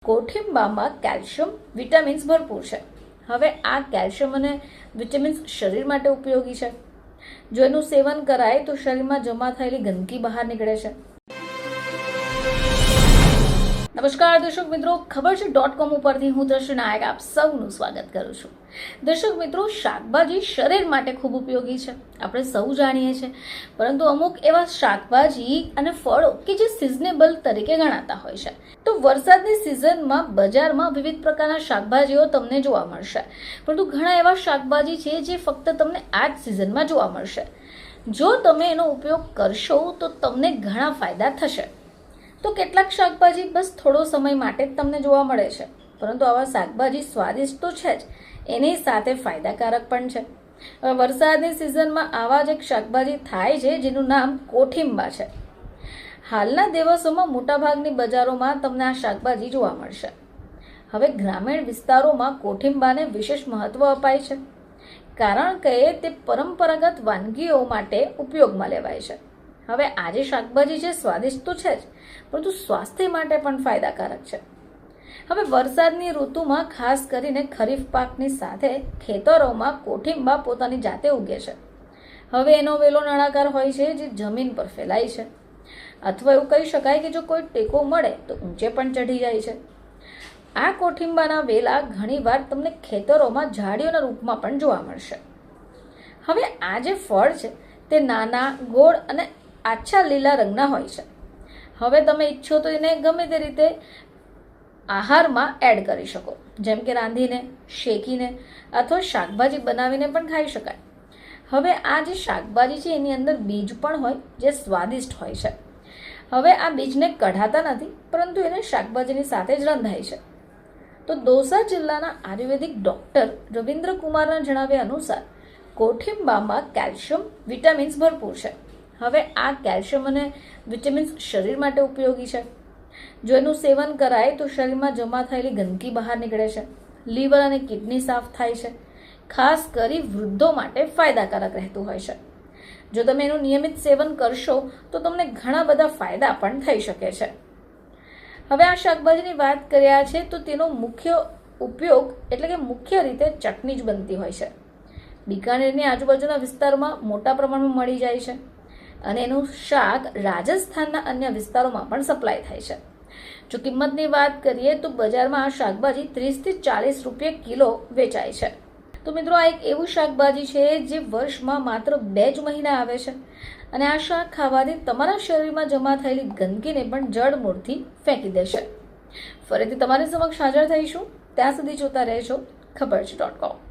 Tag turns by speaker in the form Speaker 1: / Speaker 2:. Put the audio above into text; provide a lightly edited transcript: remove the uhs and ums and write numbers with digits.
Speaker 1: કોઠિંબામાં calcium vitamins ભરપૂર છે. હવે આ કેલ્શિયમ અને વિટામિન્સ શરીર માટે ઉપયોગી છે. જો એનું સેવન કરાય તો શરીરમાં જમા થયેલી ગંદકી બહાર નીકળે છે. નમસ્કાર દર્શક મિત્રો, ખબર છે .com ઉપરથી હું દ્રષ્ટિ નાયક આપ સૌનું સ્વાગત કરું છું. દર્શક મિત્રો, શાકભાજી શરીર માટે ખૂબ ઉપયોગી છે, આપણે સૌ જાણીએ છીએ. પરંતુ અમુક એવા શાકભાજી અને ફળો કે જે સિઝનેબલ તરીકે ગણાતા હોય છે. તો વરસાદની સિઝનમાં બજારમાં વિવિધ પ્રકારના શાકભાજીઓ તમને જોવા મળશે, પરંતુ ઘણા એવા શાકભાજી છે જે ફક્ત તમને આ જ સિઝનમાં જોવા મળશે. જો તમે એનો ઉપયોગ કરશો તો તમને ઘણા ફાયદા થશે. તો કેટલાક શાકભાજી બસ થોડો સમય માટે જ તમને જોવા મળે છે, પરંતુ આવા શાકભાજી સ્વાદિષ્ટ તો છે જ, એની સાથે ફાયદાકારક પણ છે. હવે વરસાદની સિઝનમાં આવા જ એક શાકભાજી થાય છે જેનું નામ કોઠિંબા છે. હાલના દિવસોમાં મોટાભાગની બજારોમાં તમને આ શાકભાજી જોવા મળશે. હવે ગ્રામીણ વિસ્તારોમાં કોઠિંબાને વિશેષ મહત્વ અપાય છે, કારણ કે તે પરંપરાગત વાનગીઓ માટે ઉપયોગમાં લેવાય છે. હવે આ જે શાકભાજી છે સ્વાદિષ્ટ તો છે જ, પરંતુ સ્વાસ્થ્ય માટે પણ ફાયદાકારક છે. હવે વરસાદની ઋતુમાં ખાસ કરીને ખરીફ પાકની સાથે ખેતરોમાં કોઠિંબા પોતાની જાતે ઉગે છે. હવે એનો વેલો નળાકાર હોય છે જે જમીન પર ફેલાય છે, અથવા એવું કહી શકાય કે જો કોઈ ટેકો મળે તો ઊંચે પણ ચઢી જાય છે. આ કોઠિંબાના વેલા ઘણીવાર તમને ખેતરોમાં ઝાડીઓના રૂપમાં પણ જોવા મળશે. હવે આ જે ફળ છે તે નાના, ગોળ અને આછા લીલા રંગના હોય છે. હવે તમે ઈચ્છો તો એને ગમે તે રીતે આહારમાં એડ કરી શકો, જેમ કે રાંધીને, શેકીને અથવા શાકભાજી બનાવીને પણ ખાઈ શકાય. હવે આ જે શાકભાજી છે એની અંદર બીજ પણ હોય જે સ્વાદિષ્ટ હોય છે. હવે આ બીજને કઢાતા નથી, પરંતુ એને શાકભાજીની સાથે જ રંધાય છે. તો દોસા જિલ્લાના આયુર્વેદિક ડૉક્ટર રવિન્દ્ર કુમારના જણાવ્યા અનુસાર કોઠિંબામાં કેલ્શિયમ વિટામિન્સ ભરપૂર છે. હવે આ કેલ્શિયમ અને વિટામિન્સ શરીર માટે ઉપયોગી છે. જો એનું સેવન કરાય તો શરીરમાં જમા થયેલી ગંદકી બહાર નીકળે છે, લીવર અને કિડની સાફ થાય છે. ખાસ કરી વૃદ્ધો માટે ફાયદાકારક રહેતું હોય છે. જો તમે એનું નિયમિત સેવન કરશો તો તમને ઘણા બધા ફાયદા પણ થઈ શકે છે. હવે આ શાકભાજીની વાત કર્યા છે તો તેનો મુખ્ય ઉપયોગ એટલે કે મુખ્ય રીતે ચટણી જ બનતી હોય છે. બિકાનેરની આજુબાજુના વિસ્તારમાં મોટા પ્રમાણમાં મળી જાય છે અને એનું શાક રાજસ્થાનના અન્ય વિસ્તારોમાં પણ સપ્લાય થાય છે. જો કિંમતની વાત કરીએ તો બજારમાં આ શાકભાજી 30 થી 40 રૂપિયા કિલો વેચાય છે. તો મિત્રો, આ એક એવું શાકભાજી છે જે વર્ષમાં માત્ર 2 જ મહિના આવે છે, અને આ શાક ખાવાથી તમારા શરીરમાં જમા થયેલી ગંદકીને પણ જડમૂળથી ફેંકી દેશે. ફરીથી તમારી સમક્ષ હાજર થઈશું, ત્યાં સુધી જોતા રહેજો ખબર છે .com.